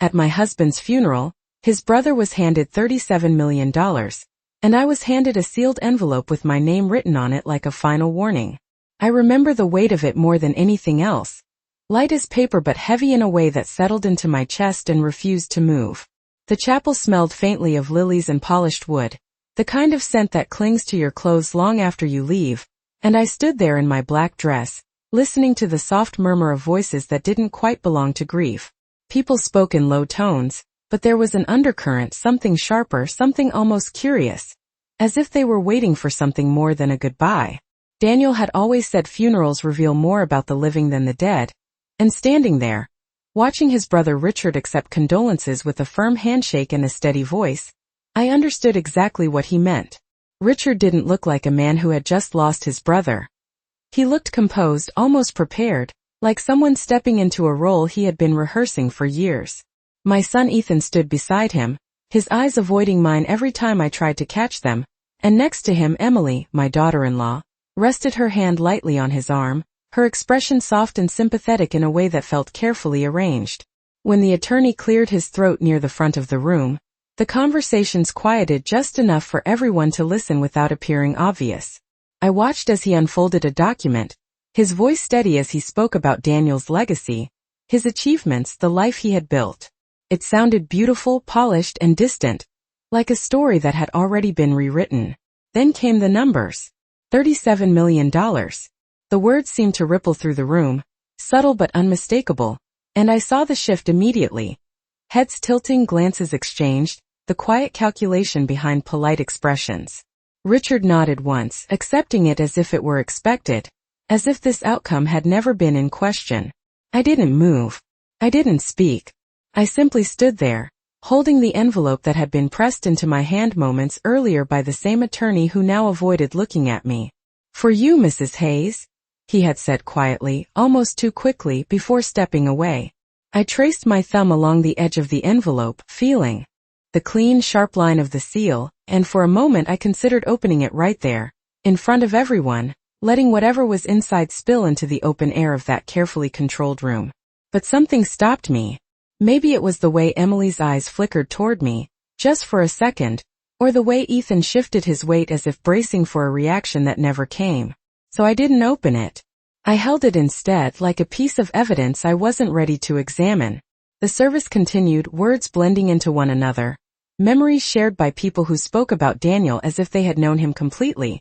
At my husband's funeral, his brother was handed $37 million, and I was handed a sealed envelope with my name written on it like a final warning. I remember the weight of it more than anything else. Light as paper but heavy in a way that settled into my chest and refused to move. The chapel smelled faintly of lilies and polished wood, the kind of scent that clings to your clothes long after you leave, and I stood there in my black dress, listening to the soft murmur of voices that didn't quite belong to grief. People spoke in low tones, but there was an undercurrent, something sharper, something almost curious, as if they were waiting for something more than a goodbye. Daniel had always said funerals reveal more about the living than the dead, and standing there, watching his brother Richard accept condolences with a firm handshake and a steady voice, I understood exactly what he meant. Richard didn't look like a man who had just lost his brother. He looked composed, almost prepared, like someone stepping into a role he had been rehearsing for years. My son Ethan stood beside him, his eyes avoiding mine every time I tried to catch them, and next to him Emily, my daughter-in-law, rested her hand lightly on his arm, her expression soft and sympathetic in a way that felt carefully arranged. When the attorney cleared his throat near the front of the room, the conversations quieted just enough for everyone to listen without appearing obvious. I watched as he unfolded a document, his voice steady as he spoke about Daniel's legacy, his achievements, the life he had built. It sounded beautiful, polished, and distant, like a story that had already been rewritten. Then came the numbers. $37 million. The words seemed to ripple through the room, subtle but unmistakable, and I saw the shift immediately. Heads tilting, glances exchanged, the quiet calculation behind polite expressions. Richard nodded once, accepting it as if it were expected, as if this outcome had never been in question. I didn't move. I didn't speak. I simply stood there, holding the envelope that had been pressed into my hand moments earlier by the same attorney who now avoided looking at me. "For you, Mrs. Hayes," he had said quietly, almost too quickly, before stepping away. I traced my thumb along the edge of the envelope, feeling the clean, sharp line of the seal, and for a moment I considered opening it right there, in front of everyone, letting whatever was inside spill into the open air of that carefully controlled room. But something stopped me. Maybe it was the way Emily's eyes flickered toward me, just for a second, or the way Ethan shifted his weight as if bracing for a reaction that never came. So I didn't open it. I held it instead, like a piece of evidence I wasn't ready to examine. The service continued, words blending into one another, memories shared by people who spoke about Daniel as if they had known him completely,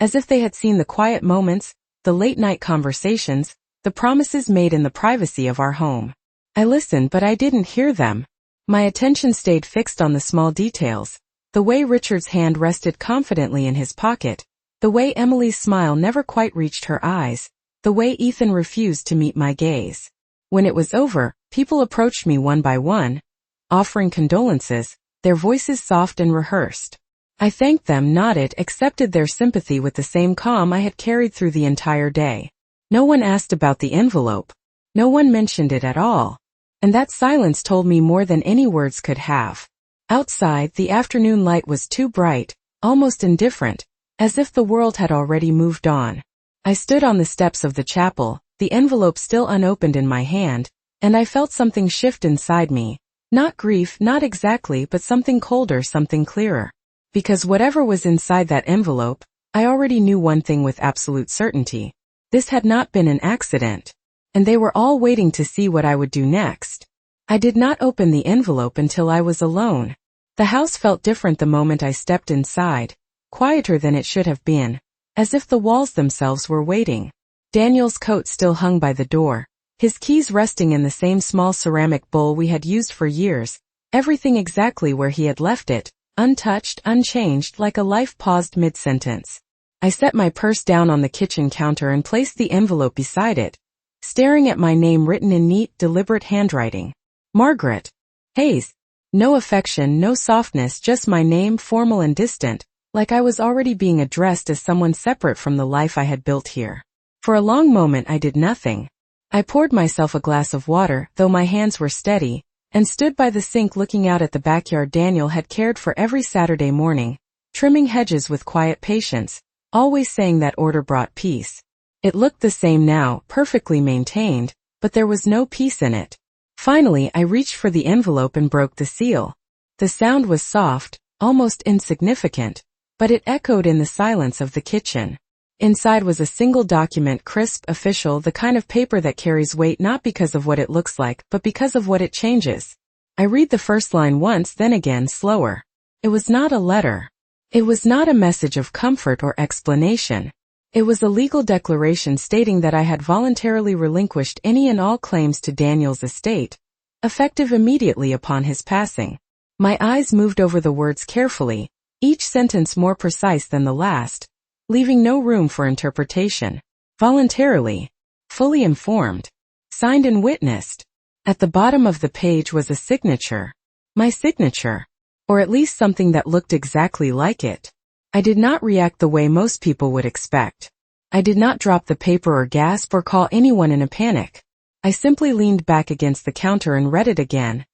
as if they had seen the quiet moments, the late-night conversations, the promises made in the privacy of our home. I listened, but I didn't hear them. My attention stayed fixed on the small details, the way Richard's hand rested confidently in his pocket, the way Emily's smile never quite reached her eyes, the way Ethan refused to meet my gaze. When it was over, people approached me one by one, offering condolences, their voices soft and rehearsed. I thanked them, nodded, accepted their sympathy with the same calm I had carried through the entire day. No one asked about the envelope. No one mentioned it at all. And that silence told me more than any words could have. Outside, the afternoon light was too bright, almost indifferent, as if the world had already moved on. I stood on the steps of the chapel, the envelope still unopened in my hand, and I felt something shift inside me. Not grief, not exactly, but something colder, something clearer. Because whatever was inside that envelope, I already knew one thing with absolute certainty. This had not been an accident. And they were all waiting to see what I would do next. I did not open the envelope until I was alone. The house felt different the moment I stepped inside, quieter than it should have been, as if the walls themselves were waiting. Daniel's coat still hung by the door, his keys resting in the same small ceramic bowl we had used for years, everything exactly where he had left it, untouched, unchanged, like a life paused mid-sentence. I set my purse down on the kitchen counter and placed the envelope beside it, staring at my name written in neat, deliberate handwriting. Margaret Hayes. No affection, no softness, just my name, formal and distant, like I was already being addressed as someone separate from the life I had built here. For a long moment I did nothing. I poured myself a glass of water, though my hands were steady, and stood by the sink looking out at the backyard Daniel had cared for every Saturday morning, trimming hedges with quiet patience, always saying that order brought peace. It looked the same now, perfectly maintained, but there was no peace in it. Finally, I reached for the envelope and broke the seal. The sound was soft, almost insignificant, but it echoed in the silence of the kitchen. Inside was a single document, crisp, official, the kind of paper that carries weight not because of what it looks like, but because of what it changes. I read the first line once, then again, slower. It was not a letter. It was not a message of comfort or explanation. It was a legal declaration stating that I had voluntarily relinquished any and all claims to Daniel's estate, effective immediately upon his passing. My eyes moved over the words carefully, each sentence more precise than the last, leaving no room for interpretation. Voluntarily. Fully informed. Signed and witnessed. At the bottom of the page was a signature. My signature. Or at least something that looked exactly like it. I did not react the way most people would expect. I did not drop the paper or gasp or call anyone in a panic. I simply leaned back against the counter and read it again.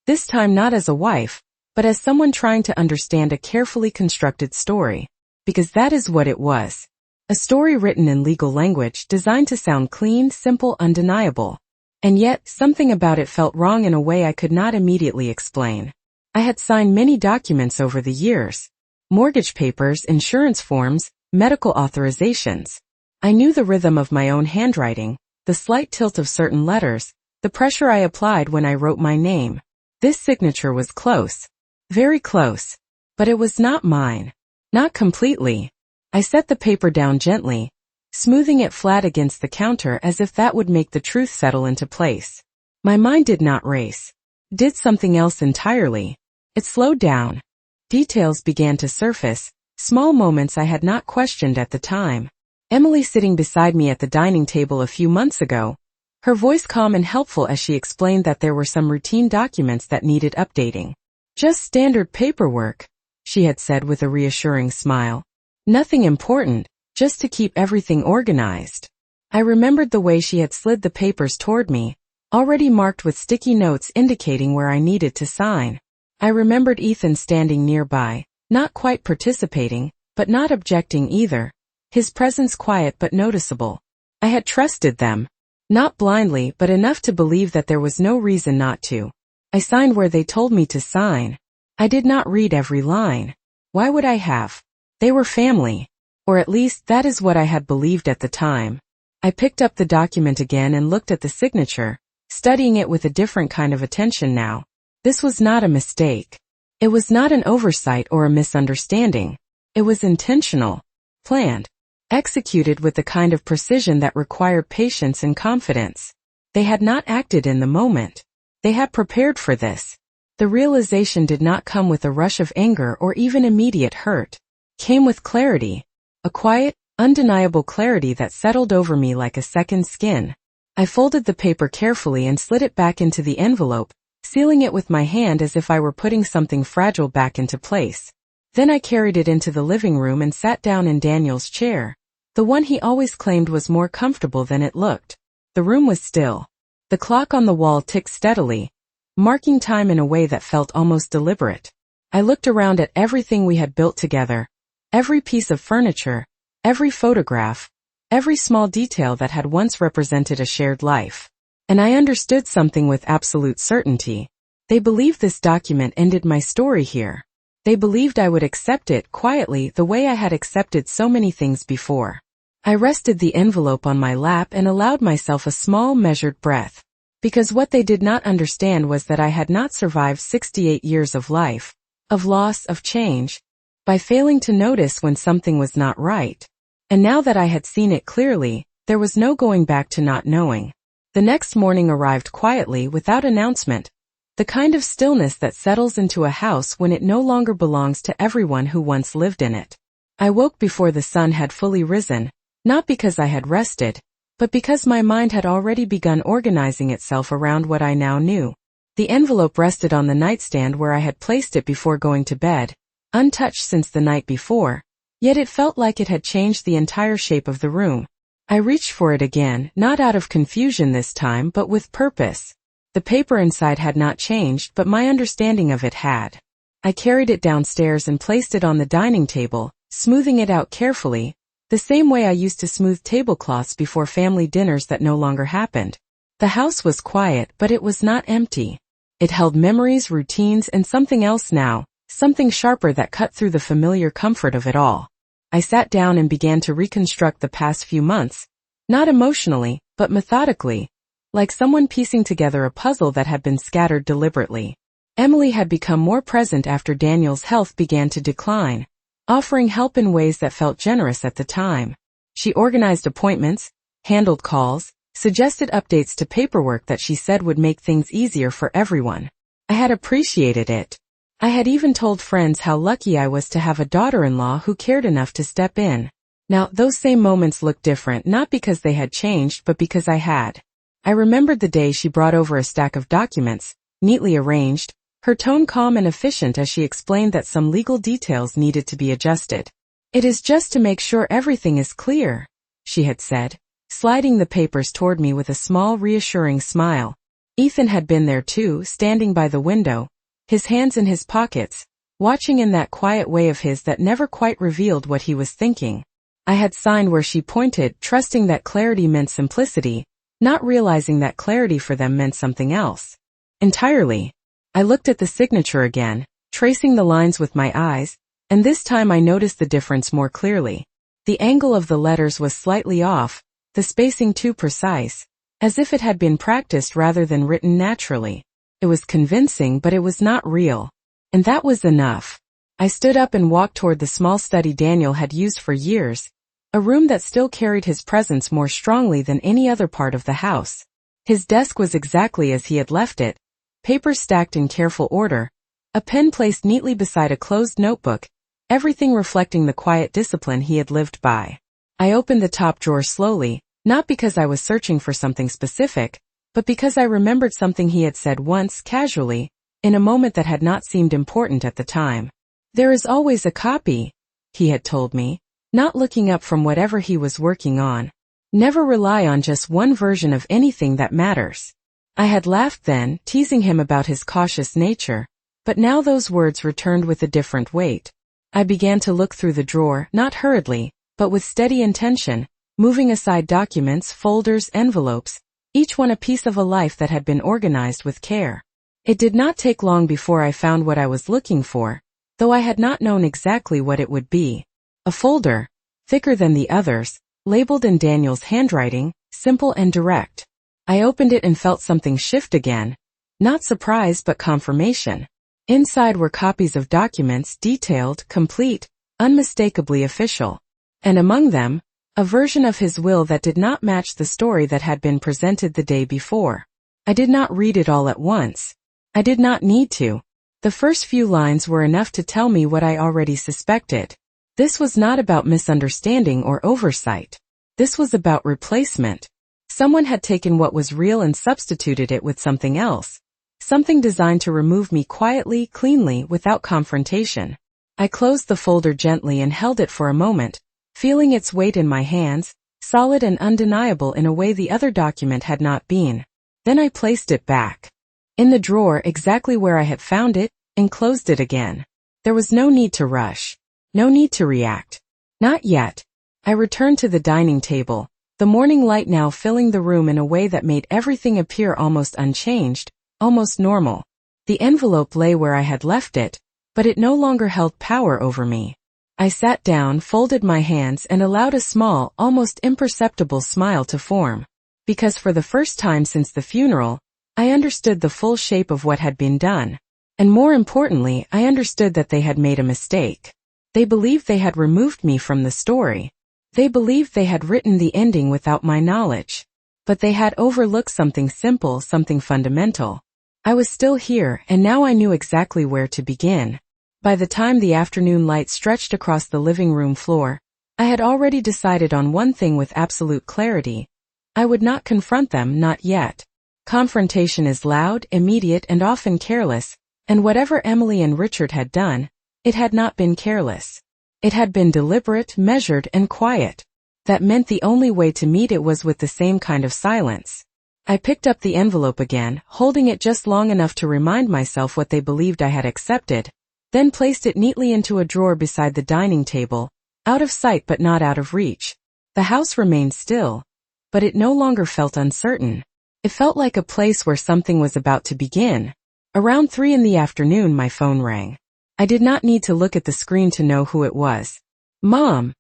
This time not as a wife, but as someone trying to understand a carefully constructed story. Because that is what it was. A story written in legal language designed to sound clean, simple, undeniable. And yet, something about it felt wrong in a way I could not immediately explain. I had signed many documents over the years. Mortgage papers, insurance forms, medical authorizations. I knew the rhythm of my own handwriting, the slight tilt of certain letters, the pressure I applied when I wrote my name. This signature was close. Very close. But it was not mine. Not completely. I set the paper down gently, smoothing it flat against the counter as if that would make the truth settle into place. My mind did not race. Did something else entirely. It slowed down. Details began to surface, small moments I had not questioned at the time. Emily sitting beside me at the dining table a few months ago, her voice calm and helpful as she explained that there were some routine documents that needed updating. Just standard paperwork, she had said with a reassuring smile. Nothing important, just to keep everything organized. I remembered the way she had slid the papers toward me, already marked with sticky notes indicating where I needed to sign. I remembered Ethan standing nearby, not quite participating, but not objecting either, his presence quiet but noticeable. I had trusted them. Not blindly, but enough to believe that there was no reason not to. I signed where they told me to sign. I did not read every line. Why would I have? They were family. Or at least that is what I had believed at the time. I picked up the document again and looked at the signature, studying it with a different kind of attention now. This was not a mistake. It was not an oversight or a misunderstanding. It was intentional, planned, executed with the kind of precision that required patience and confidence. They had not acted in the moment. They had prepared for this. The realization did not come with a rush of anger or even immediate hurt. It came with clarity. A quiet, undeniable clarity that settled over me like a second skin. I folded the paper carefully and slid it back into the envelope, sealing it with my hand as if I were putting something fragile back into place. Then I carried it into the living room and sat down in Daniel's chair, the one he always claimed was more comfortable than it looked. The room was still. The clock on the wall ticked steadily, marking time in a way that felt almost deliberate. I looked around at everything we had built together, every piece of furniture, every photograph, every small detail that had once represented a shared life. And I understood something with absolute certainty. They believed this document ended my story here. They believed I would accept it quietly the way I had accepted so many things before. I rested the envelope on my lap and allowed myself a small measured breath. Because what they did not understand was that I had not survived 68 years of life, of loss, of change, by failing to notice when something was not right. And now that I had seen it clearly, there was no going back to not knowing. The next morning arrived quietly without announcement, the kind of stillness that settles into a house when it no longer belongs to everyone who once lived in it. I woke before the sun had fully risen, not because I had rested, but because my mind had already begun organizing itself around what I now knew. The envelope rested on the nightstand where I had placed it before going to bed, untouched since the night before, yet it felt like it had changed the entire shape of the room. I reached for it again, not out of confusion this time but with purpose. The paper inside had not changed, but my understanding of it had. I carried it downstairs and placed it on the dining table, smoothing it out carefully, the same way I used to smooth tablecloths before family dinners that no longer happened. The house was quiet, but it was not empty. It held memories, routines, and something else now, something sharper that cut through the familiar comfort of it all. I sat down and began to reconstruct the past few months, not emotionally, but methodically, like someone piecing together a puzzle that had been scattered deliberately. Emily had become more present after Daniel's health began to decline, offering help in ways that felt generous at the time. She organized appointments, handled calls, suggested updates to paperwork that she said would make things easier for everyone. I had appreciated it. I had even told friends how lucky I was to have a daughter-in-law who cared enough to step in. Now, those same moments looked different, not because they had changed, but because I had. I remembered the day she brought over a stack of documents, neatly arranged, her tone calm and efficient as she explained that some legal details needed to be adjusted. "It is just to make sure everything is clear," she had said, sliding the papers toward me with a small, reassuring smile. Ethan had been there too, standing by the window, his hands in his pockets, watching in that quiet way of his that never quite revealed what he was thinking. I had signed where she pointed, trusting that clarity meant simplicity, not realizing that clarity for them meant something else entirely. I looked at the signature again, tracing the lines with my eyes, and this time I noticed the difference more clearly. The angle of the letters was slightly off, the spacing too precise, as if it had been practiced rather than written naturally. It was convincing, but it was not real. And that was enough. I stood up and walked toward the small study Daniel had used for years, a room that still carried his presence more strongly than any other part of the house. His desk was exactly as he had left it, papers stacked in careful order, a pen placed neatly beside a closed notebook, everything reflecting the quiet discipline he had lived by. I opened the top drawer slowly, not because I was searching for something specific, but because I remembered something he had said once, casually, in a moment that had not seemed important at the time. "There is always a copy," he had told me, not looking up from whatever he was working on. "Never rely on just one version of anything that matters." I had laughed then, teasing him about his cautious nature, but now those words returned with a different weight. I began to look through the drawer, not hurriedly, but with steady intention, moving aside documents, folders, envelopes, each one a piece of a life that had been organized with care. It did not take long before I found what I was looking for, though I had not known exactly what it would be. A folder, thicker than the others, labeled in Daniel's handwriting, simple and direct. I opened it and felt something shift again, not surprise but confirmation. Inside were copies of documents, detailed, complete, unmistakably official. And among them, a version of his will that did not match the story that had been presented the day before. I did not read it all at once. I did not need to. The first few lines were enough to tell me what I already suspected. This was not about misunderstanding or oversight. This was about replacement. Someone had taken what was real and substituted it with something else. Something designed to remove me quietly, cleanly, without confrontation. I closed the folder gently and held it for a moment, feeling its weight in my hands, solid and undeniable in a way the other document had not been. Then I placed it back in the drawer exactly where I had found it, and closed it again. There was no need to rush. No need to react. Not yet. I returned to the dining table, the morning light now filling the room in a way that made everything appear almost unchanged, almost normal. The envelope lay where I had left it, but it no longer held power over me. I sat down, folded my hands, and allowed a small, almost imperceptible smile to form. Because for the first time since the funeral, I understood the full shape of what had been done. And more importantly, I understood that they had made a mistake. They believed they had removed me from the story. They believed they had written the ending without my knowledge. But they had overlooked something simple, something fundamental. I was still here, and now I knew exactly where to begin. By the time the afternoon light stretched across the living room floor, I had already decided on one thing with absolute clarity. I would not confront them, not yet. Confrontation is loud, immediate, and often careless, and whatever Emily and Richard had done, it had not been careless. It had been deliberate, measured, and quiet. That meant the only way to meet it was with the same kind of silence. I picked up the envelope again, holding it just long enough to remind myself what they believed I had accepted, then placed it neatly into a drawer beside the dining table, out of sight but not out of reach. The house remained still, but it no longer felt uncertain. It felt like a place where something was about to begin. Around 3 in the afternoon, my phone rang. I did not need to look at the screen to know who it was. Mom.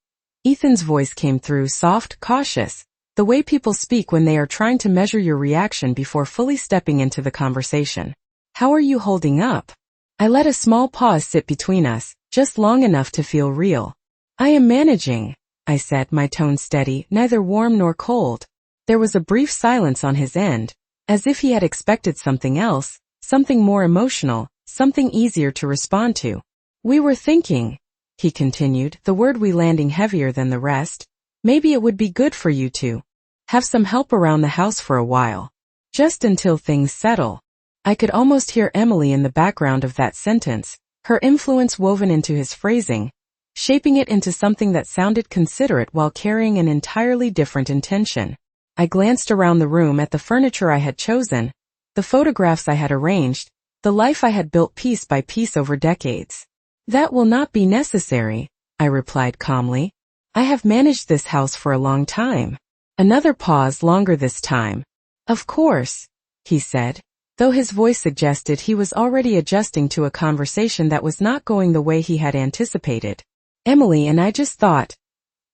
Ethan's voice came through, soft, cautious, the way people speak when they are trying to measure your reaction before fully stepping into the conversation. How are you holding up? I let a small pause sit between us, just long enough to feel real. I am managing, I said, my tone steady, neither warm nor cold. There was a brief silence on his end, as if he had expected something else, something more emotional, something easier to respond to. We were thinking, he continued, the word we landing heavier than the rest, maybe it would be good for you to have some help around the house for a while. Just until things settle. I could almost hear Emily in the background of that sentence, her influence woven into his phrasing, shaping it into something that sounded considerate while carrying an entirely different intention. I glanced around the room at the furniture I had chosen, the photographs I had arranged, the life I had built piece by piece over decades. That will not be necessary, I replied calmly. I have managed this house for a long time. Another pause, longer this time. Of course, he said, though his voice suggested he was already adjusting to a conversation that was not going the way he had anticipated. Emily and I just thought,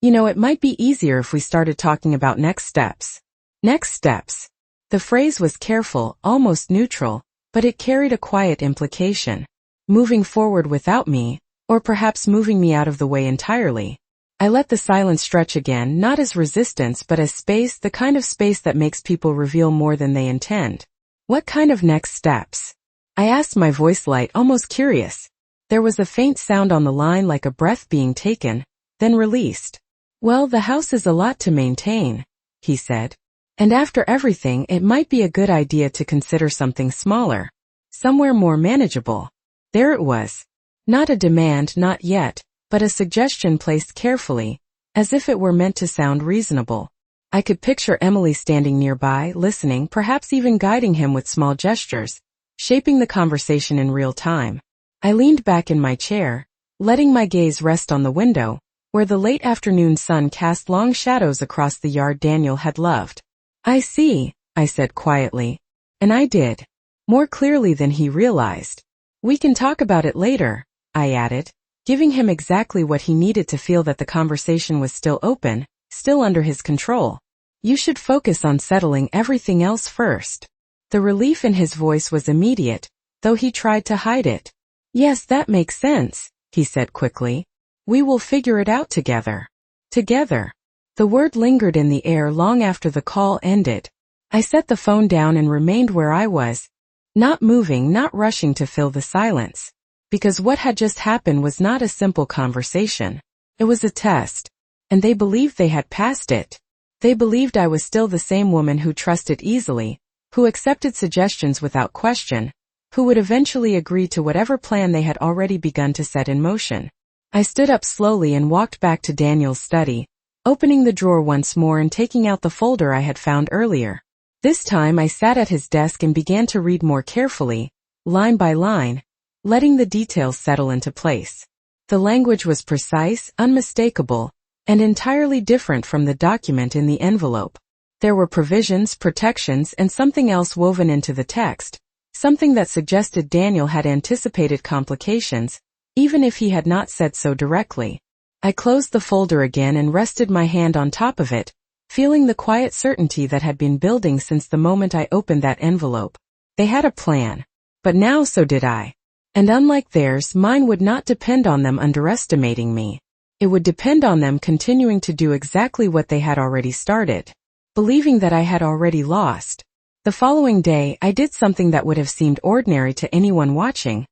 it might be easier if we started talking about next steps. Next steps. The phrase was careful, almost neutral, but it carried a quiet implication. Moving forward without me, or perhaps moving me out of the way entirely. I let the silence stretch again, not as resistance but as space, the kind of space that makes people reveal more than they intend. What kind of next steps? I asked, my voice light, almost curious. There was a faint sound on the line like a breath being taken, then released. Well, the house is a lot to maintain, he said. And after everything, it might be a good idea to consider something smaller. Somewhere more manageable. There it was. Not a demand, not yet, but a suggestion placed carefully, as if it were meant to sound reasonable. I could picture Emily standing nearby, listening, perhaps even guiding him with small gestures, shaping the conversation in real time. I leaned back in my chair, letting my gaze rest on the window, where the late afternoon sun cast long shadows across the yard Daniel had loved. I see, I said quietly. And I did. More clearly than he realized. We can talk about it later, I added, giving him exactly what he needed to feel that the conversation was still open, still under his control. You should focus on settling everything else first. The relief in his voice was immediate, though he tried to hide it. Yes, that makes sense, he said quickly. We will figure it out together. Together. The word lingered in the air long after the call ended. I set the phone down and remained where I was, not moving, not rushing to fill the silence. Because what had just happened was not a simple conversation. It was a test. And they believed they had passed it. They believed I was still the same woman who trusted easily, who accepted suggestions without question, who would eventually agree to whatever plan they had already begun to set in motion. I stood up slowly and walked back to Daniel's study, opening the drawer once more and taking out the folder I had found earlier. This time I sat at his desk and began to read more carefully, line by line, letting the details settle into place. The language was precise, unmistakable, and entirely different from the document in the envelope. There were provisions, protections, and something else woven into the text, something that suggested Daniel had anticipated complications, even if he had not said so directly. I closed the folder again and rested my hand on top of it, feeling the quiet certainty that had been building since the moment I opened that envelope. They had a plan. But now so did I. And unlike theirs, mine would not depend on them underestimating me. It would depend on them continuing to do exactly what they had already started, believing that I had already lost. The following day, I did something that would have seemed ordinary to anyone watching,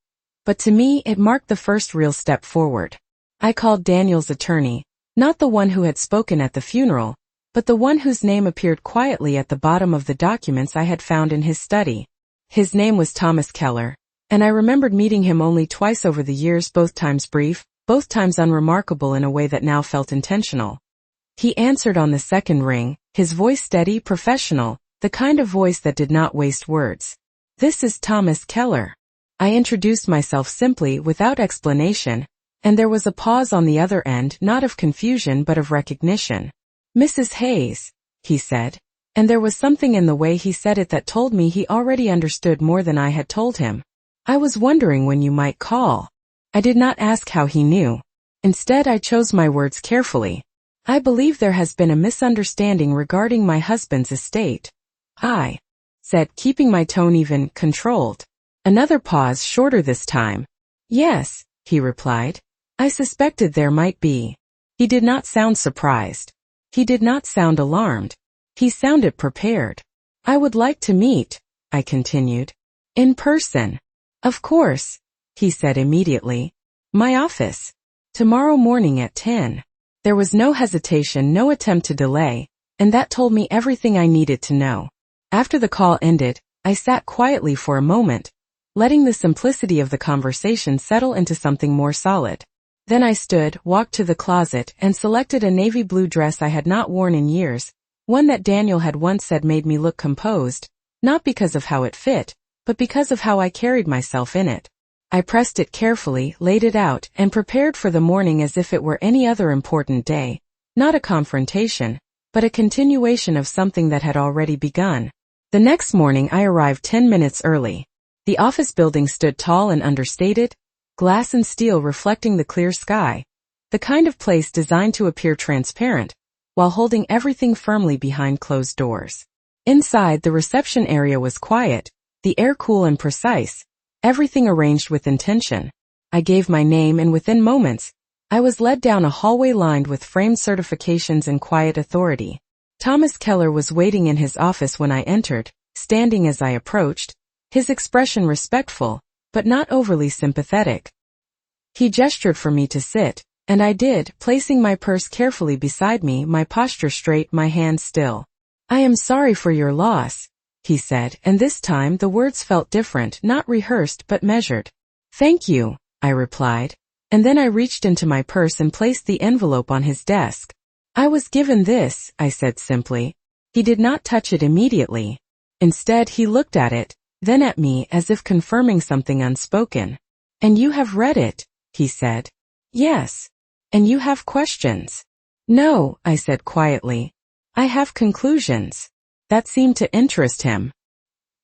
but to me it marked the first real step forward. I called Daniel's attorney, not the one who had spoken at the funeral, but the one whose name appeared quietly at the bottom of the documents I had found in his study. His name was Thomas Keller, and I remembered meeting him only twice over the years, both times brief, both times unremarkable in a way that now felt intentional. He answered on the second ring, his voice steady, professional, the kind of voice that did not waste words. This is Thomas Keller. I introduced myself simply, without explanation, and there was a pause on the other end, not of confusion but of recognition. Mrs. Hayes, he said, and there was something in the way he said it that told me he already understood more than I had told him. I was wondering when you might call. I did not ask how he knew. Instead, I chose my words carefully. I believe there has been a misunderstanding regarding my husband's estate. I said, keeping my tone even, controlled. Another pause, shorter this time. Yes, he replied. I suspected there might be. He did not sound surprised. He did not sound alarmed. He sounded prepared. I would like to meet, I continued. In person. Of course, he said immediately. My office. Tomorrow morning at 10. There was no hesitation, no attempt to delay, and that told me everything I needed to know. After the call ended, I sat quietly for a moment, letting the simplicity of the conversation settle into something more solid. Then I stood, walked to the closet, and selected a navy blue dress I had not worn in years, one that Daniel had once said made me look composed, not because of how it fit, but because of how I carried myself in it. I pressed it carefully, laid it out, and prepared for the morning as if it were any other important day, not a confrontation, but a continuation of something that had already begun. The next morning I arrived 10 minutes early. The office building stood tall and understated, glass and steel reflecting the clear sky, the kind of place designed to appear transparent, while holding everything firmly behind closed doors. Inside, the reception area was quiet, the air cool and precise, everything arranged with intention. I gave my name, and within moments, I was led down a hallway lined with framed certifications and quiet authority. Thomas Keller was waiting in his office when I entered, standing as I approached, his expression respectful, but not overly sympathetic. He gestured for me to sit, and I did, placing my purse carefully beside me, my posture straight, my hands still. I am sorry for your loss, he said, and this time the words felt different, not rehearsed but measured. Thank you, I replied, and then I reached into my purse and placed the envelope on his desk. I was given this, I said simply. He did not touch it immediately. Instead, he looked at it, then at me as if confirming something unspoken. And you have read it, he said. Yes. And you have questions? No, I said quietly. I have conclusions. That seemed to interest him.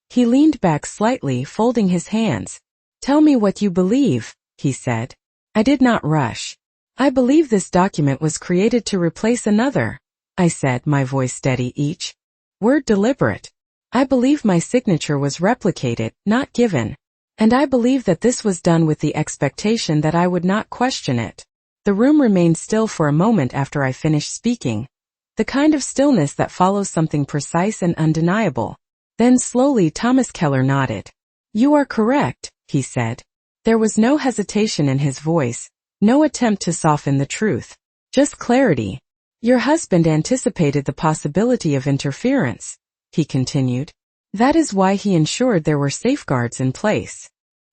He leaned back slightly, folding his hands. Tell me what you believe, he said. I did not rush. I believe this document was created to replace another, I said, my voice steady, each word deliberate. I believe my signature was replicated, not given. And I believe that this was done with the expectation that I would not question it. The room remained still for a moment after I finished speaking. The kind of stillness that follows something precise and undeniable. Then slowly Thomas Keller nodded. You are correct, he said. There was no hesitation in his voice, no attempt to soften the truth. Just clarity. Your husband anticipated the possibility of interference, he continued. That is why he ensured there were safeguards in place.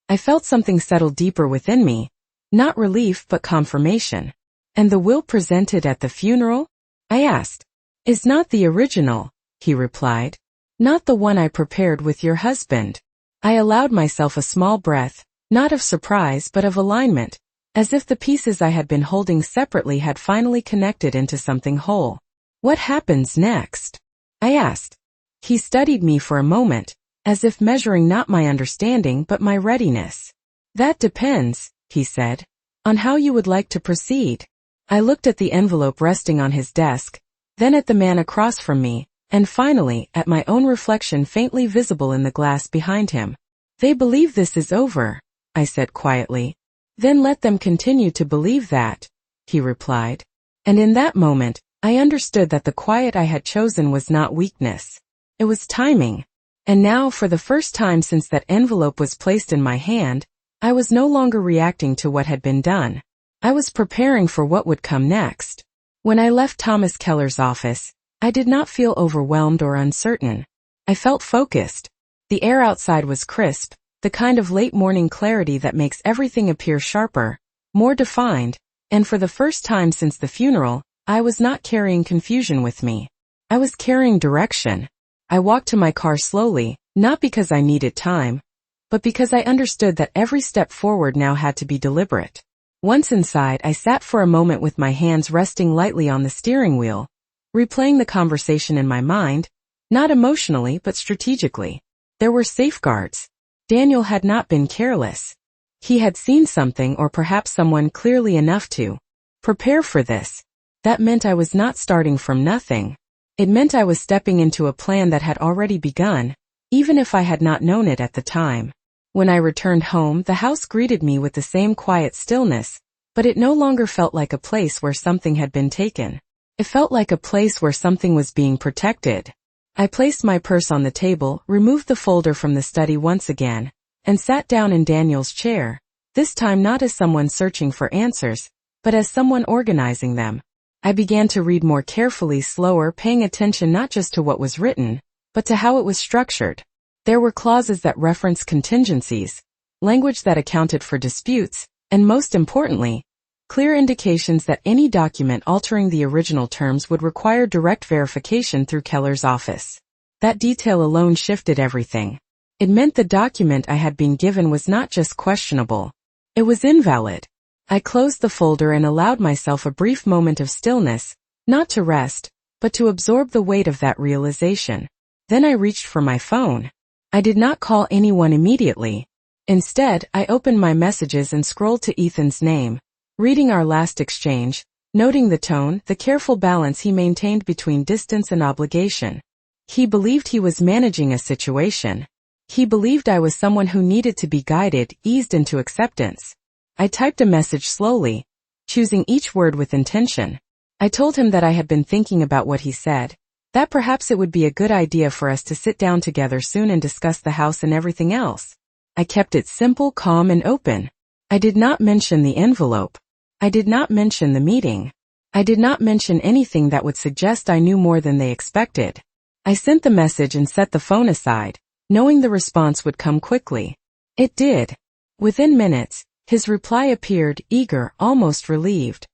I felt something settle deeper within me, not relief but confirmation. And the will presented at the funeral? I asked. Is not the original, he replied. Not the one I prepared with your husband. I allowed myself a small breath, not of surprise but of alignment, as if the pieces I had been holding separately had finally connected into something whole. What happens next? I asked. He studied me for a moment, as if measuring not my understanding but my readiness. That depends, he said, on how you would like to proceed. I looked at the envelope resting on his desk, then at the man across from me, and finally at my own reflection faintly visible in the glass behind him. They believe this is over, I said quietly. Then let them continue to believe that, he replied. And in that moment, I understood that the quiet I had chosen was not weakness. It was timing. And now, for the first time since that envelope was placed in my hand, I was no longer reacting to what had been done. I was preparing for what would come next. When I left Thomas Keller's office, I did not feel overwhelmed or uncertain. I felt focused. The air outside was crisp, the kind of late morning clarity that makes everything appear sharper, more defined, and for the first time since the funeral, I was not carrying confusion with me. I was carrying direction. I walked to my car slowly, not because I needed time, but because I understood that every step forward now had to be deliberate. Once inside, I sat for a moment with my hands resting lightly on the steering wheel, replaying the conversation in my mind, Not emotionally, but strategically. There were safeguards. Daniel had not been careless. He had seen something, or perhaps someone, clearly enough to prepare for this. That meant I was not starting from nothing. It meant I was stepping into a plan that had already begun, even if I had not known it at the time. When I returned home, the house greeted me with the same quiet stillness, but it no longer felt like a place where something had been taken. It felt like a place where something was being protected. I placed my purse on the table, removed the folder from the study once again, and sat down in Daniel's chair, this time not as someone searching for answers, but as someone organizing them. I began to read more carefully, slower, paying attention not just to what was written, but to how it was structured. There were clauses that referenced contingencies, language that accounted for disputes, and most importantly, clear indications that any document altering the original terms would require direct verification through Keller's office. That detail alone shifted everything. It meant the document I had been given was not just questionable. It was invalid. I closed the folder and allowed myself a brief moment of stillness, not to rest, but to absorb the weight of that realization. Then I reached for my phone. I did not call anyone immediately. Instead, I opened my messages and scrolled to Ethan's name, reading our last exchange, noting the tone, the careful balance he maintained between distance and obligation. He believed he was managing a situation. He believed I was someone who needed to be guided, eased into acceptance. I typed a message slowly, choosing each word with intention. I told him that I had been thinking about what he said, that perhaps it would be a good idea for us to sit down together soon and discuss the house and everything else. I kept it simple, calm, and open. I did not mention the envelope. I did not mention the meeting. I did not mention anything that would suggest I knew more than they expected. I sent the message and set the phone aside, knowing the response would come quickly. It did. Within minutes, his reply appeared, eager, almost relieved.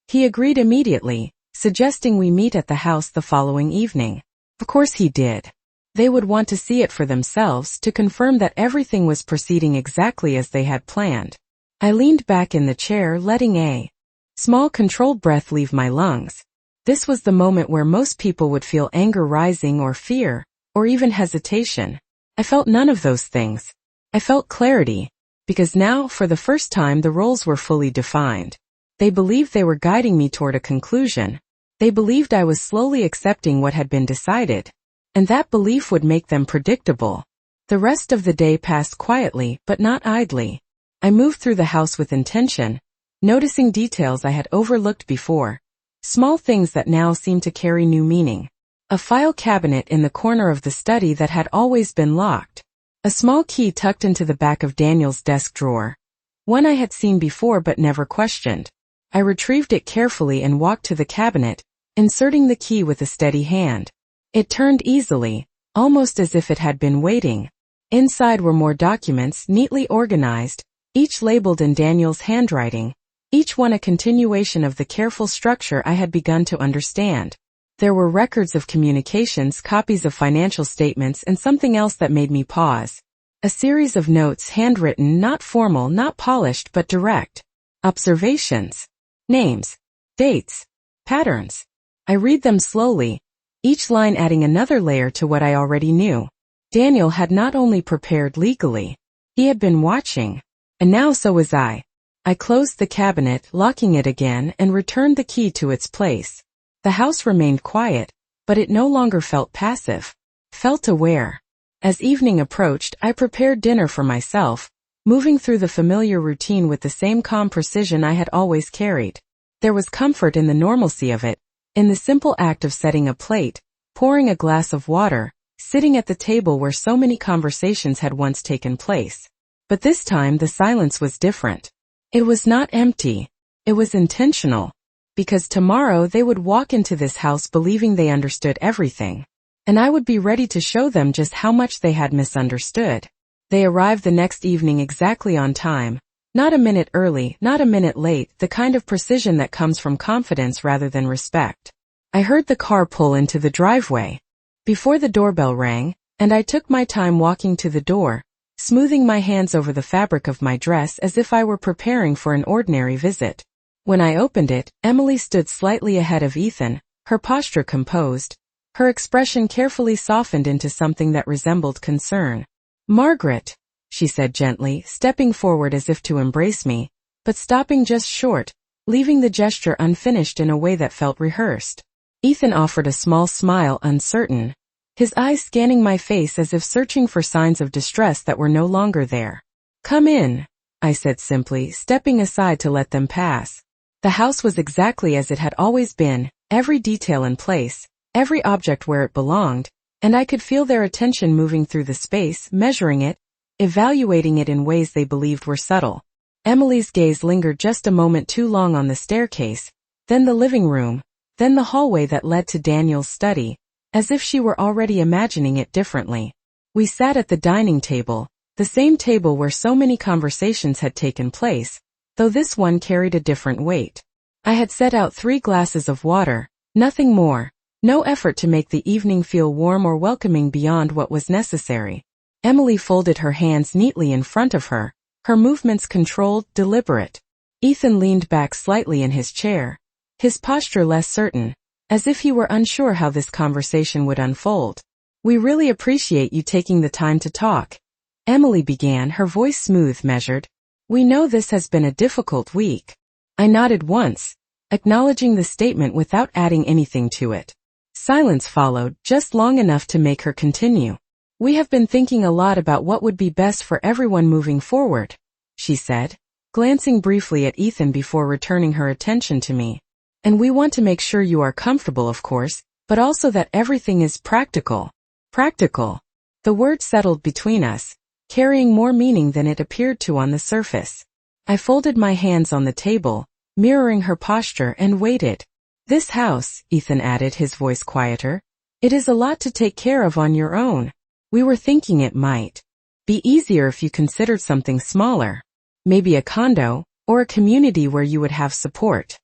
He agreed immediately, suggesting we meet at the house the following evening. Of course he did. They would want to see it for themselves to confirm that everything was proceeding exactly as they had planned. I leaned back in the chair, letting a small controlled breath leave my lungs. This was the moment where most people would feel anger rising, or fear, or even hesitation. I felt none of those things. I felt clarity, because now, for the first time, the roles were fully defined. They believed they were guiding me toward a conclusion. They believed I was slowly accepting what had been decided, and that belief would make them predictable. The rest of the day passed quietly, but not idly. I moved through the house with intention, noticing details I had overlooked before, small things that now seemed to carry new meaning. A file cabinet in the corner of the study that had always been locked. A small key tucked into the back of Daniel's desk drawer. One I had seen before but never questioned. I retrieved it carefully and walked to the cabinet, inserting the key with a steady hand. It turned easily, almost as if it had been waiting. Inside were more documents, neatly organized, each labeled in Daniel's handwriting, each one a continuation of the careful structure I had begun to understand. There were records of communications, copies of financial statements, and something else that made me pause. A series of notes, handwritten, not formal, not polished, but direct. Observations. Names. Dates. Patterns. I read them slowly, each line adding another layer to what I already knew. Daniel had not only prepared legally, he had been watching. And now so was I. I closed the cabinet, locking it again, and returned the key to its place. The house remained quiet, but it no longer felt passive. Felt aware. As evening approached, I prepared dinner for myself, moving through the familiar routine with the same calm precision I had always carried. There was comfort in the normalcy of it, in the simple act of setting a plate, pouring a glass of water, sitting at the table where so many conversations had once taken place. But this time the silence was different. It was not empty. It was intentional. Because tomorrow they would walk into this house believing they understood everything. And I would be ready to show them just how much they had misunderstood. They arrived the next evening exactly on time. Not a minute early, not a minute late, the kind of precision that comes from confidence rather than respect. I heard the car pull into the driveway before the doorbell rang, and I took my time walking to the door, smoothing my hands over the fabric of my dress as if I were preparing for an ordinary visit. When I opened it, Emily stood slightly ahead of Ethan, her posture composed, Her expression carefully softened into something that resembled concern. "Margaret," she said gently, stepping forward as if to embrace me, but stopping just short, leaving the gesture unfinished in a way that felt rehearsed. Ethan offered a small smile, uncertain, his eyes scanning my face as if searching for signs of distress that were no longer there. "Come in," I said simply, stepping aside to let them pass. The house was exactly as it had always been, every detail in place, every object where it belonged, and I could feel their attention moving through the space, measuring it, evaluating it in ways they believed were subtle. Emily's gaze lingered just a moment too long on the staircase, then the living room, then the hallway that led to Daniel's study, as if she were already imagining it differently. We sat at the dining table, the same table where so many conversations had taken place, though this one carried a different weight. I had set out 3 glasses of water, nothing more, no effort to make the evening feel warm or welcoming beyond what was necessary. Emily folded her hands neatly in front of her, her movements controlled, deliberate. Ethan leaned back slightly in his chair, his posture less certain, as if he were unsure how this conversation would unfold. "We really appreciate you taking the time to talk," Emily began, her voice smooth, measured. "We know this has been a difficult week." I nodded once, acknowledging the statement without adding anything to it. Silence followed, just long enough to make her continue. "We have been thinking a lot about what would be best for everyone moving forward," she said, glancing briefly at Ethan before returning her attention to me. "And we want to make sure you are comfortable, of course, but also that everything is practical." Practical. The word settled between us, carrying more meaning than it appeared to on the surface. I folded my hands on the table, mirroring her posture, and waited. "This house," Ethan added, his voice quieter, "it is a lot to take care of on your own. We were thinking it might be easier if you considered something smaller. Maybe a condo, or a community where you would have support."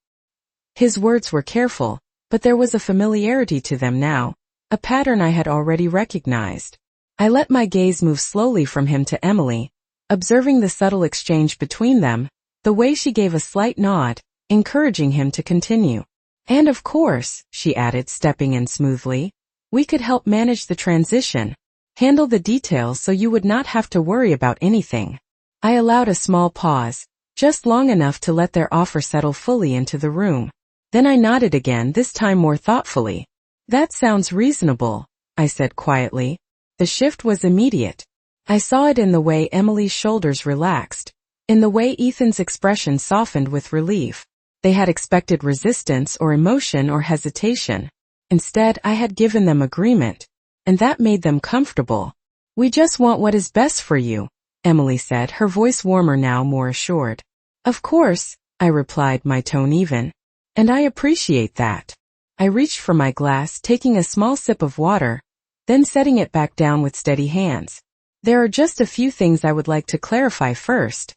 His words were careful, but there was a familiarity to them now, a pattern I had already recognized. I let my gaze move slowly from him to Emily, observing the subtle exchange between them, the way she gave a slight nod, encouraging him to continue. "And of course," she added, stepping in smoothly, "we could help manage the transition, handle the details so you would not have to worry about anything." I allowed a small pause, just long enough to let their offer settle fully into the room. Then I nodded again, this time more thoughtfully. "That sounds reasonable," I said quietly. The shift was immediate. I saw it in the way Emily's shoulders relaxed, in the way Ethan's expression softened with relief. They had expected resistance or emotion or hesitation. Instead, I had given them agreement, and that made them comfortable. "We just want what is best for you," Emily said, her voice warmer now, more assured. "Of course," I replied, my tone even. "And I appreciate that." I reached for my glass, taking a small sip of water, then setting it back down with steady hands. "There are just a few things I would like to clarify first,"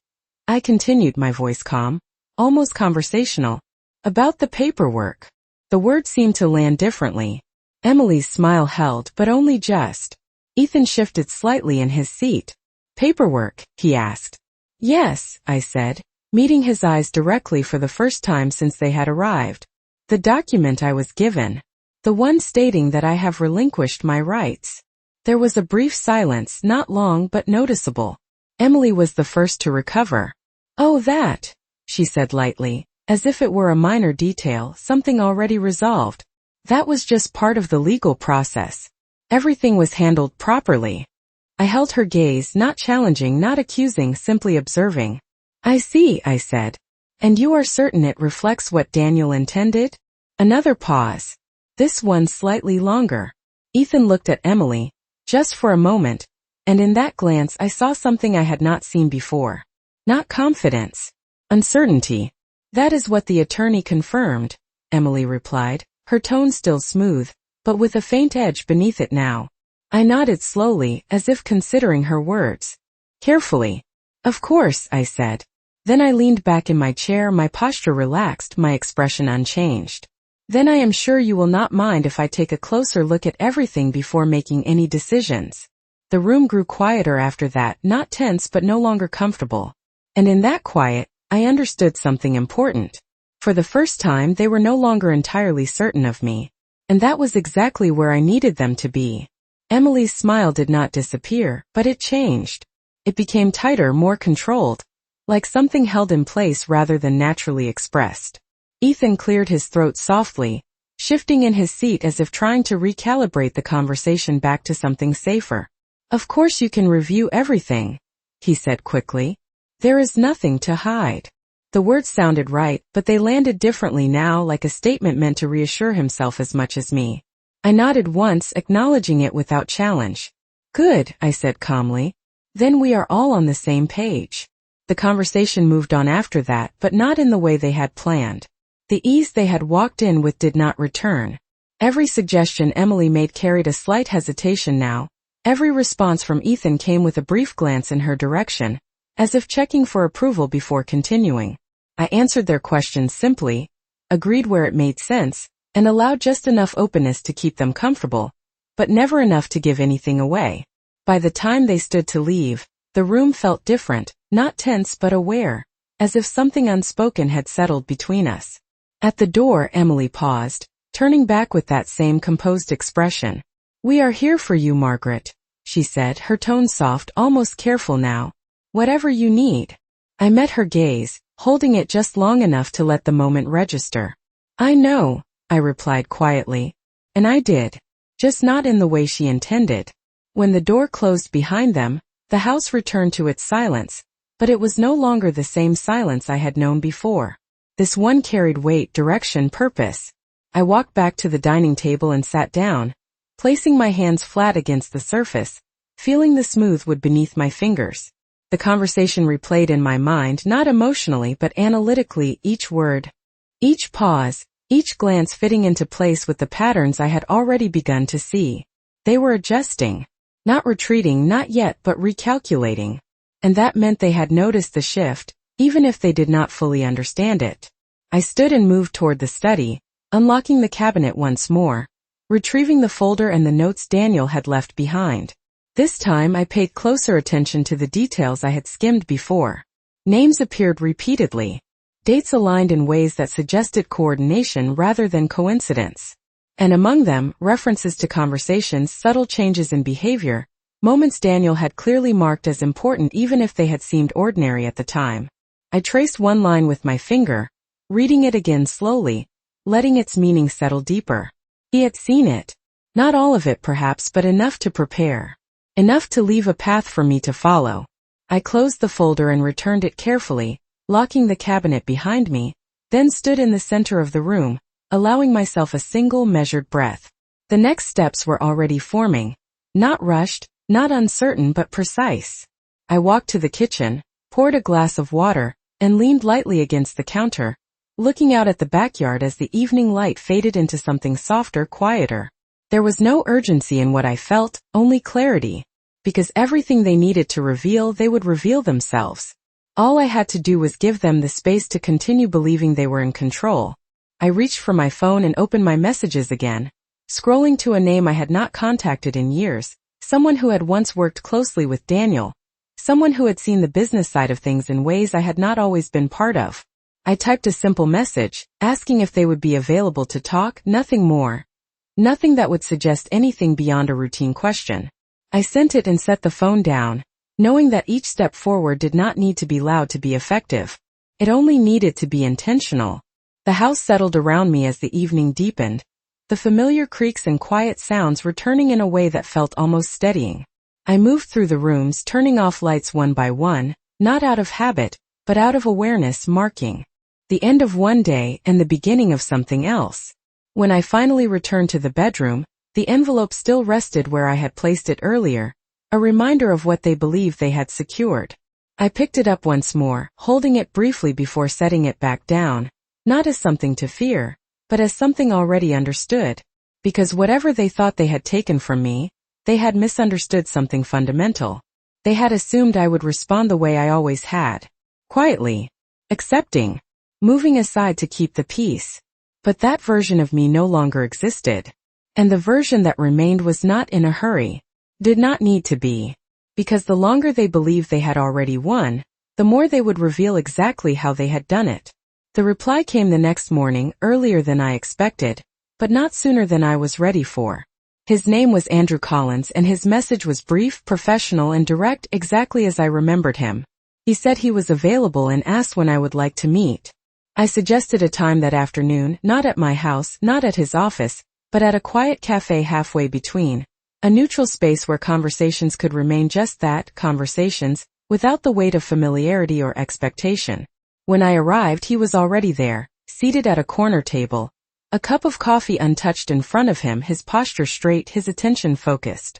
I continued, my voice calm, almost conversational. "About the paperwork." The word seemed to land differently. Emily's smile held, but only just. Ethan shifted slightly in his seat. "Paperwork?" he asked. "Yes," I said, meeting his eyes directly for the first time since they had arrived. "The document I was given. The one stating that I have relinquished my rights." There was a brief silence, not long but noticeable. Emily was the first to recover. "Oh, that," she said lightly, as if it were a minor detail, something already resolved. "That was just part of the legal process. Everything was handled properly." I held her gaze, not challenging, not accusing, simply observing. "I see," I said. "And you are certain it reflects what Daniel intended?" Another pause. This one slightly longer. Ethan looked at Emily, just for a moment, and in that glance I saw something I had not seen before. Not confidence. Uncertainty. "That is what the attorney confirmed," Emily replied, her tone still smooth, but with a faint edge beneath it now. I nodded slowly, as if considering her words. Carefully. "Of course," I said. Then I leaned back in my chair, my posture relaxed, my expression unchanged. "Then I am sure you will not mind if I take a closer look at everything before making any decisions." The room grew quieter after that, not tense but no longer comfortable. And in that quiet, I understood something important. For the first time, they were no longer entirely certain of me. And that was exactly where I needed them to be. Emily's smile did not disappear, but it changed. It became tighter, more controlled, like something held in place rather than naturally expressed. Ethan cleared his throat softly, shifting in his seat as if trying to recalibrate the conversation back to something safer. "Of course you can review everything," he said quickly. "There is nothing to hide." The words sounded right, but they landed differently now, like a statement meant to reassure himself as much as me. I nodded once, acknowledging it without challenge. "Good," I said calmly. "Then we are all on the same page." The conversation moved on after that, but not in the way they had planned. The ease they had walked in with did not return. Every suggestion Emily made carried a slight hesitation now. Every response from Ethan came with a brief glance in her direction, as if checking for approval before continuing. I answered their questions simply, agreed where it made sense, and allowed just enough openness to keep them comfortable, but never enough to give anything away. By the time they stood to leave, the room felt different, not tense but aware, as if something unspoken had settled between us. At the door, Emily paused, turning back with that same composed expression. "We are here for you, Margaret," she said, her tone soft, almost careful now. "Whatever you need." I met her gaze, holding it just long enough to let the moment register. "I know," I replied quietly. And I did. Just not in the way she intended. When the door closed behind them, the house returned to its silence, but it was no longer the same silence I had known before. This one carried weight, direction, purpose. I walked back to the dining table and sat down, placing my hands flat against the surface, feeling the smooth wood beneath my fingers. The conversation replayed in my mind, not emotionally but analytically, each word, each pause, each glance fitting into place with the patterns I had already begun to see. They were adjusting. Not retreating, not yet, but recalculating. And that meant they had noticed the shift, even if they did not fully understand it. I stood and moved toward the study, unlocking the cabinet once more, retrieving the folder and the notes Daniel had left behind. This time I paid closer attention to the details I had skimmed before. Names appeared repeatedly. Dates aligned in ways that suggested coordination rather than coincidence. And among them, references to conversations, subtle changes in behavior, moments Daniel had clearly marked as important even if they had seemed ordinary at the time. I traced one line with my finger, reading it again slowly, letting its meaning settle deeper. He had seen it. Not all of it perhaps, but enough to prepare. Enough to leave a path for me to follow. I closed the folder and returned it carefully, locking the cabinet behind me, then stood in the center of the room, allowing myself a single measured breath. The next steps were already forming. Not rushed, not uncertain but precise. I walked to the kitchen, poured a glass of water, and leaned lightly against the counter, looking out at the backyard as the evening light faded into something softer, quieter. There was no urgency in what I felt, only clarity. Because everything they needed to reveal, they would reveal themselves. All I had to do was give them the space to continue believing they were in control. I reached for my phone and opened my messages again, scrolling to a name I had not contacted in years, someone who had once worked closely with Daniel, someone who had seen the business side of things in ways I had not always been part of. I typed a simple message, asking if they would be available to talk, nothing more. Nothing that would suggest anything beyond a routine question. I sent it and set the phone down, knowing that each step forward did not need to be loud to be effective. It only needed to be intentional. The house settled around me as the evening deepened, the familiar creaks and quiet sounds returning in a way that felt almost steadying. I moved through the rooms, turning off lights one by one, not out of habit, but out of awareness, marking the end of one day and the beginning of something else. When I finally returned to the bedroom, the envelope still rested where I had placed it earlier, a reminder of what they believed they had secured. I picked it up once more, holding it briefly before setting it back down, not as something to fear, but as something already understood. Because whatever they thought they had taken from me, they had misunderstood something fundamental. They had assumed I would respond the way I always had. Quietly. Accepting. Moving aside to keep the peace. But that version of me no longer existed. And the version that remained was not in a hurry. Did not need to be. Because the longer they believed they had already won, the more they would reveal exactly how they had done it. The reply came the next morning, earlier than I expected, but not sooner than I was ready for. His name was Andrew Collins, and his message was brief, professional, and direct, exactly as I remembered him. He said he was available and asked when I would like to meet. I suggested a time that afternoon, not at my house, not at his office, but at a quiet cafe halfway between. A neutral space where conversations could remain just that, conversations, without the weight of familiarity or expectation. When I arrived, he was already there, seated at a corner table, a cup of coffee untouched in front of him, his posture straight, his attention focused.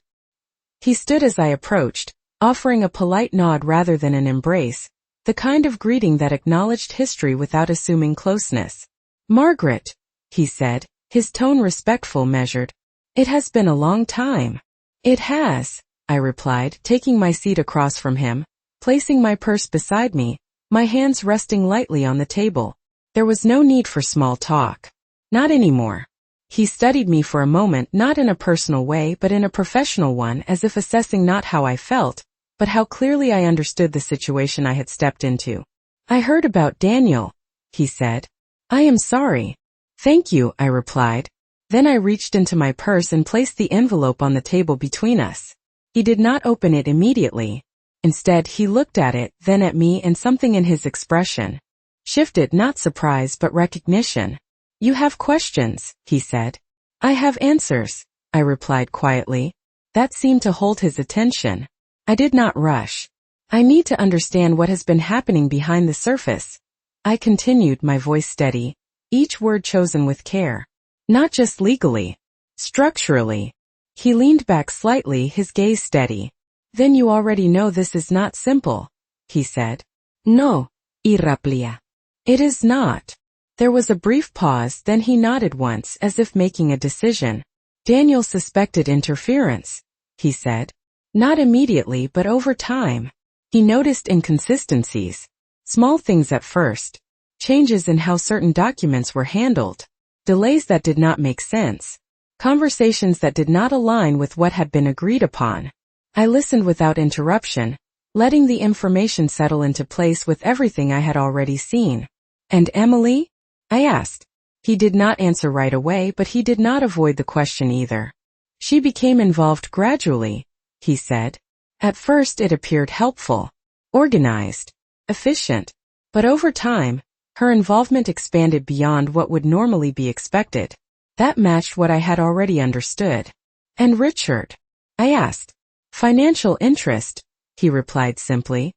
He stood as I approached, offering a polite nod rather than an embrace, the kind of greeting that acknowledged history without assuming closeness. "Margaret," he said, his tone respectful, measured. "It has been a long time." "It has," I replied, taking my seat across from him, placing my purse beside me, my hands resting lightly on the table. There was no need for small talk. Not anymore. He studied me for a moment, not in a personal way but in a professional one, as if assessing not how I felt, but how clearly I understood the situation I had stepped into. "I heard about Daniel," he said. "I am sorry." "Thank you," I replied. Then I reached into my purse and placed the envelope on the table between us. He did not open it immediately. Instead, he looked at it, then at me, and something in his expression shifted, not surprise but recognition. "You have questions," he said. "I have answers," I replied quietly. That seemed to hold his attention. I did not rush. "I need to understand what has been happening behind the surface," I continued, my voice steady, each word chosen with care. "Not just legally. Structurally." He leaned back slightly, his gaze steady. "Then you already know this is not simple," he said. "No, Iraplia. It is not." There was a brief pause, then he nodded once, as if making a decision. "Daniel suspected interference," he said. "Not immediately, but over time. He noticed inconsistencies. Small things at first. Changes in how certain documents were handled. Delays that did not make sense. Conversations that did not align with what had been agreed upon." I listened without interruption, letting the information settle into place with everything I had already seen. "And Emily?" I asked. He did not answer right away, but he did not avoid the question either. "She became involved gradually," he said. "At first it appeared helpful, organized, efficient. But over time, her involvement expanded beyond what would normally be expected. That matched what I had already understood." "And Richard?" I asked. "Financial interest," he replied simply.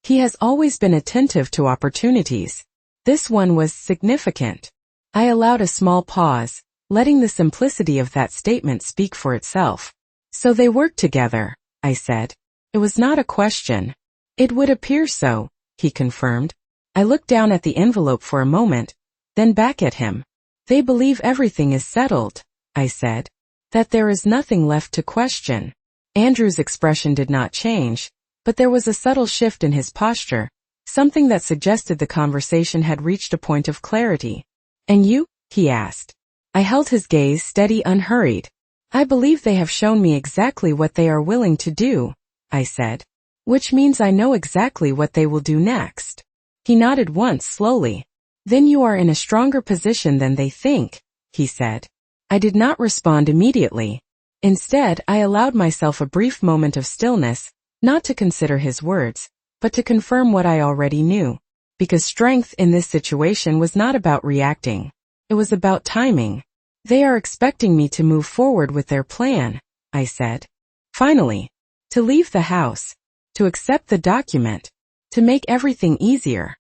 "He has always been attentive to opportunities. This one was significant." I allowed a small pause, letting the simplicity of that statement speak for itself. "So they worked together," I said. It was not a question. "It would appear so," he confirmed. I looked down at the envelope for a moment, then back at him. "They believe everything is settled," I said. "That there is nothing left to question." Andrew's expression did not change, but there was a subtle shift in his posture, something that suggested the conversation had reached a point of clarity. "And you?" he asked. I held his gaze steady, unhurried. "I believe they have shown me exactly what they are willing to do," I said. "Which means I know exactly what they will do next." He nodded once slowly. "Then you are in a stronger position than they think," he said. I did not respond immediately. Instead, I allowed myself a brief moment of stillness, not to consider his words, but to confirm what I already knew. Because strength in this situation was not about reacting. It was about timing. "They are expecting me to move forward with their plan," I said. "Finally. To leave the house. To accept the document. To make everything easier."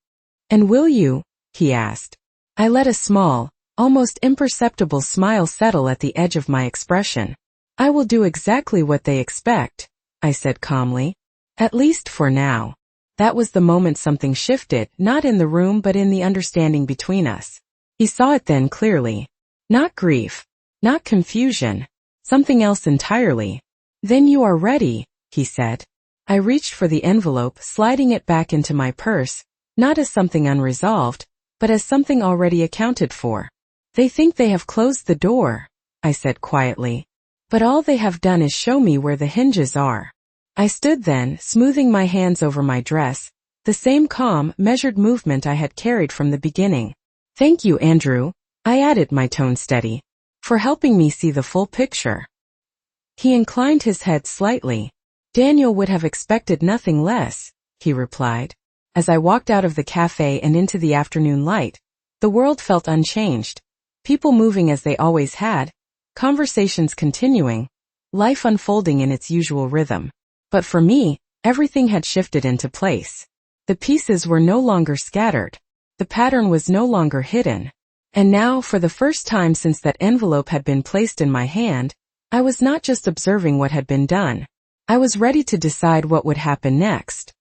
"And will you?" he asked. I let a small, almost imperceptible smile settle at the edge of my expression. "I will do exactly what they expect," I said calmly. "At least for now." That was the moment something shifted, not in the room but in the understanding between us. He saw it then clearly. Not grief. Not confusion. Something else entirely. "Then you are ready," he said. I reached for the envelope, sliding it back into my purse, not as something unresolved, but as something already accounted for. "They think they have closed the door," I said quietly. "But all they have done is show me where the hinges are." I stood then, smoothing my hands over my dress, the same calm, measured movement I had carried from the beginning. "Thank you, Andrew," I added, my tone steady. for helping me see the full picture. He inclined his head slightly. Daniel would have expected nothing less, he replied. As I walked out of the cafe and into the afternoon light, the world felt unchanged. People moving as they always had, conversations continuing, life unfolding in its usual rhythm. But for me, everything had shifted into place. The pieces were no longer scattered. The pattern was no longer hidden. And now, for the first time since that envelope had been placed in my hand, I was not just observing what had been done. I was ready to decide what would happen next.